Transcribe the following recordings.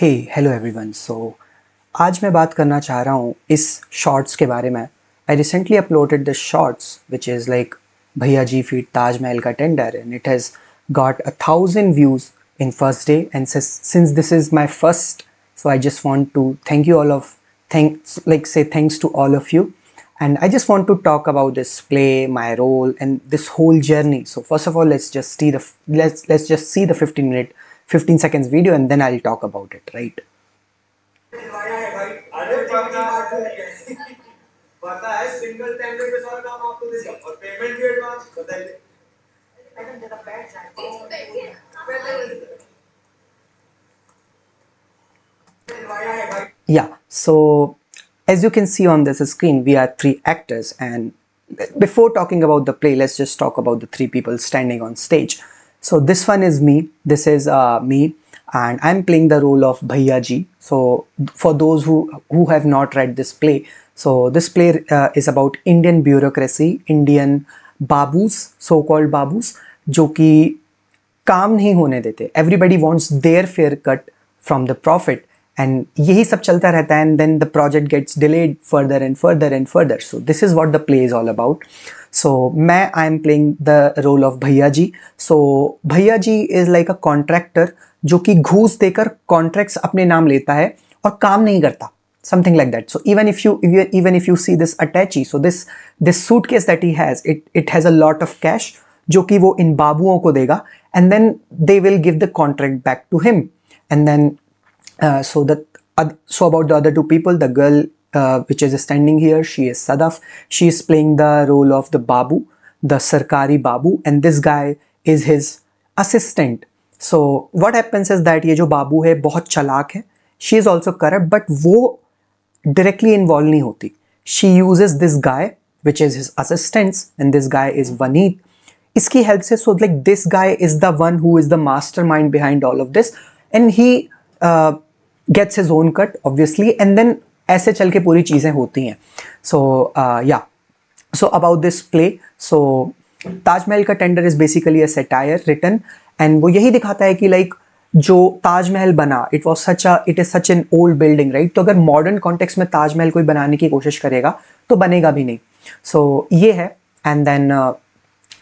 हे hello everyone. आज मैं बात करना चाह रहा हूँ इस शॉर्ट्स के बारे में। I recently uploaded this shorts which is like भैया जी फीट ताजमहल का tender and it has got 1,000 views in first day, and since this is my first, so I just want to thank you all of say thanks to all of you, and I just want to talk about this play, my role, and this whole journey. So first of all, let's just see the 15 seconds video, and then I'll talk about it, right? पता है single time पे सारा काम आपको दे दिया और payment भी advance बताइए। Yeah, so as you can see on this screen, we are three actors, and before talking about the play, let's just talk about the three people standing on stage. So this one is me, this is me, and I'm playing the role of Bhaiya Ji. So for those who have not read this play, so this play is about Indian bureaucracy, Indian babus, so-called babus, जो कि काम नहीं होने देते. Everybody wants their fair cut from the profit, and यही सब चलता रहता है, and then the project gets delayed further and further and further. So this is what the play is all about. So I am playing the role of भैया जी. So भैया जी is like a contractor जो कि घूस देकर contracts अपने नाम लेता है और काम नहीं करता, something like that. So even if you see this Attache, so this suitcase that he has, it has a lot of cash जो कि वो इन बाबुओं को देगा, and then they will give the contract back to him. And then so about the other two people, the girl which is standing here, she is Sadaf. She is playing the role of the babu, the sarkari babu, and this guy is his assistant. So what happens is that ये जो बाबू है बहुत चालाक है, she is also corrupt, but वो directly involved नहीं होती. She uses this guy which is his assistants, and this guy is Vaneet. इसकी हेल्प से, so like this guy is the one who is the mastermind behind all of this, and he gets his own cut obviously, and then ऐसे चल के पूरी चीज़ें होती हैं. So yeah, so about this play, so Taj Mahal का tender is basically a satire written, and वो यही दिखाता है कि like जो ताजमहल बना, it is such an old building, right? तो अगर modern context में ताजमहल कोई बनाने की कोशिश करेगा तो बनेगा भी नहीं. So ये है, and then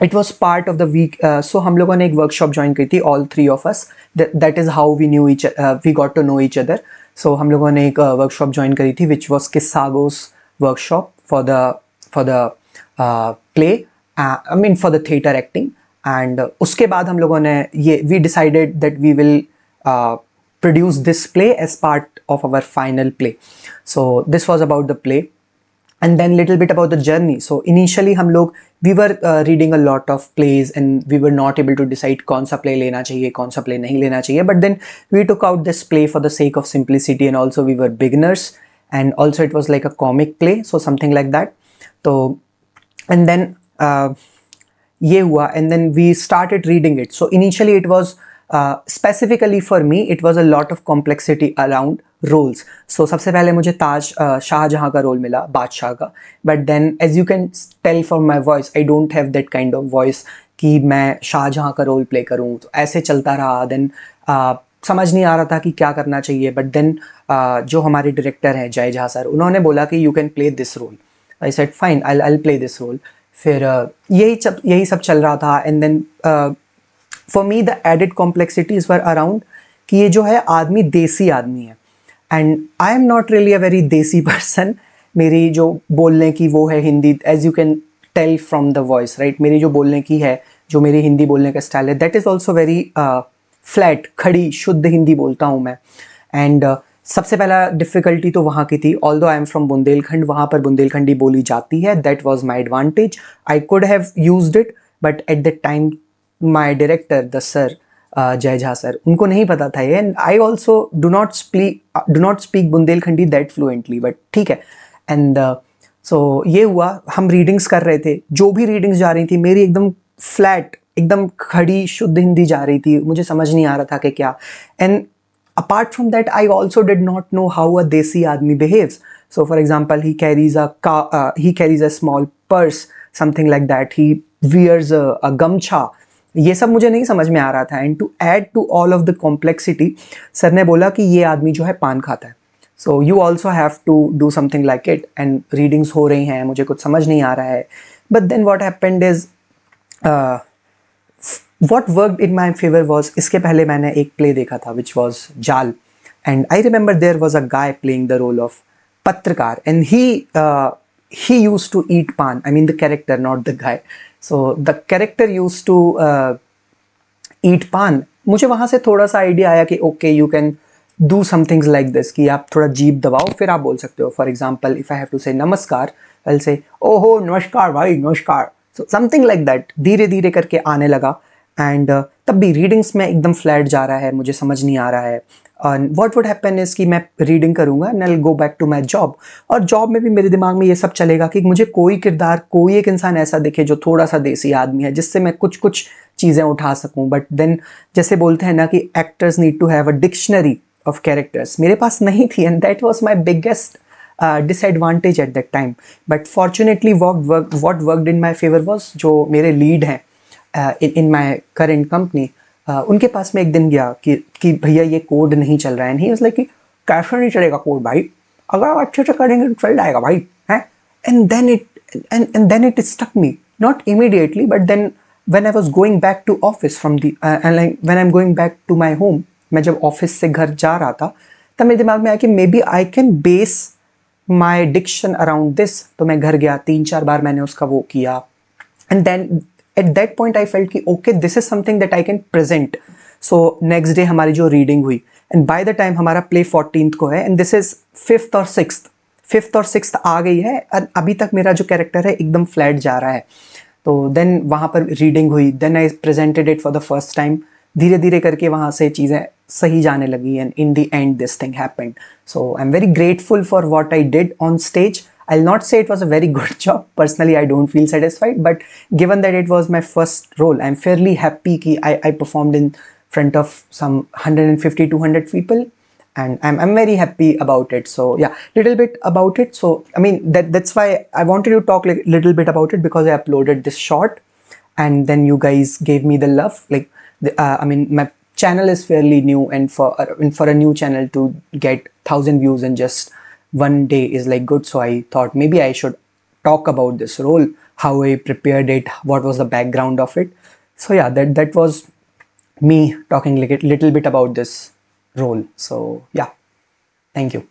it was part of the week. So हम लोगों ने एक workshop join की थी, all three of us. That is how we got to know each other. So हम लोगों ने एक workshop join करी थी, which was Kisagos workshop for the play. I mean for the theater acting. And उसके बाद हम लोगों ने we decided that we will produce this play as part of our final play. So this was about the play. And then little bit about the journey. So initially हम लोग we were reading a lot of plays, and we were not able to decide कौन सा play लेना चाहिए, कौन सा play नहीं लेना चाहिए. But then we took out this play for the sake of simplicity, and also we were beginners, and also it was like a comic play, so something like that. So and then ये हुआ, and then we started reading it. So initially it was specifically for me, it was a lot of complexity around roles. So सबसे पहले मुझे शाहजहां का role मिला, बादशाह का. But then as you can tell from my voice, I don't have that kind of voice कि मैं शाहजहां का रोल प्ले करूँ. तो ऐसे चलता रहा. Then समझ नहीं आ रहा था कि क्या करना चाहिए. But then जो हमारे डायरेक्टर हैं जय झा सर, उन्होंने बोला कि you can play this role. I said fine, I'll play this role. फिर यही सब चल रहा था. And then for me the added complexities were around कि ये जो है आदमी देसी आदमी है, and I am not really a very देसी person. मेरी जो बोलने की वो है Hindi, as you can tell from the voice, right? मेरी जो बोलने की है, जो मेरी हिंदी बोलने का स्टाइल है, that is also very flat, खड़ी शुद्ध हिंदी बोलता हूँ मैं. And सबसे पहला डिफ़िकल्टी तो वहाँ की थी. Although I am from Bundelkhand, वहाँ पर बुंदेलखंडी बोली जाती है. That was my advantage. I could have used it, but at the time my director the sir जय झा सर, उनको नहीं पता था ये. And I also do not speak Bundelkhandi that fluently, but ठीक है. एंड सो ये हुआ, हम रीडिंग्स कर रहे थे. जो भी रीडिंग्स जा रही थी मेरी एकदम फ्लैट, एकदम खड़ी शुद्ध हिंदी जा रही थी. मुझे समझ नहीं आ रहा था कि क्या. And apart from that, I also did not know how a desi admi behaves. So for example, he carries a small purse, something like that. He wears a gamcha, ये सब मुझे नहीं समझ में आ रहा था. And to add to all of the complexity, sir ने बोला कि ये आदमी जो है पान खाता है, so you also have to do something like it. And readings हो रही हैं, मुझे कुछ समझ नहीं आ रहा है. But then what happened is, what worked in my favor was, इसके पहले मैंने एक प्ले देखा था which was जाल, and I remember there was a guy playing the role of पत्रकार, and he used to eat pan. I mean the character, not the guy. So the character used to eat pan. मुझे वहाँ से थोड़ा सा idea आया कि okay, you can do some things like this, कि आप थोड़ा जीभ दबाओ फिर आप बोल सकते हो. For example, if I have to say नमस्कार, I'll say ओहो नमस्कार भाई नमस्कार. So something like that. धीरे धीरे करके आने लगा. एंड तब भी रीडिंग्स में एकदम फ्लैट जा रहा है, मुझे समझ नहीं आ रहा है. व्हाट वुड हैपन इज कि मैं रीडिंग करूँगा and I will go back to my job, और जॉब में भी मेरे दिमाग में ये सब चलेगा कि मुझे कोई किरदार, कोई एक इंसान ऐसा दिखे जो थोड़ा सा देसी आदमी है, जिससे मैं कुछ कुछ चीज़ें उठा सकूँ. बट देन जैसे बोलते हैं ना कि actors need to have a dictionary of characters, मेरे पास नहीं थी. And that was my biggest disadvantage at that time. But fortunately what worked in my favor was, जो मेरे लीड हैं in my current company, उनके पास में एक दिन गया कि भैया ये कोड नहीं चल रहा है. एंड ही वाज लाइक कि कैसे नहीं चलेगा कोड भाई, अगर आप अच्छे से करेंगे तो चल जाएगा भाई हैं. And then it struck me, not immediately but then when I was going back to office from the like when I am going back to my home, मैं जब ऑफिस से घर जा रहा था तब मेरे दिमाग में आया कि maybe I can base my diction around this. तो मैं घर गया, 3-4 बार मैंने उसका वो किया. And then at that point I felt कि okay this is something that I can present. So next day हमारी जो रीडिंग हुई, एंड बाय द टाइम हमारा प्ले 14th को है, एंड दिस इज 5th और 6th आ गई है, और अभी तक मेरा जो कैरेक्टर है एकदम फ्लैट जा रहा है. तो देन वहाँ पर रीडिंग हुई, then I presented it for the first time. धीरे धीरे करके वहाँ से चीज़ें सही जाने लगी, and in the end this thing happened. So I am very grateful for what I did on stage. I'll not say it was a very good job. Personally, I don't feel satisfied, but given that it was my first role, I'm fairly happy कि I performed in front of some 150-200 people, and I'm very happy about it. So yeah, little bit about it. So I mean that's why I wanted to talk like little bit about it, because I uploaded this short, and then you guys gave me the love. Like I mean my channel is fairly new, and for a new channel to get 1,000 views in just one day is like good. So I thought maybe I should talk about this role, how I prepared it, what was the background of it. So yeah, that was me talking like a little bit about this role. So yeah, thank you.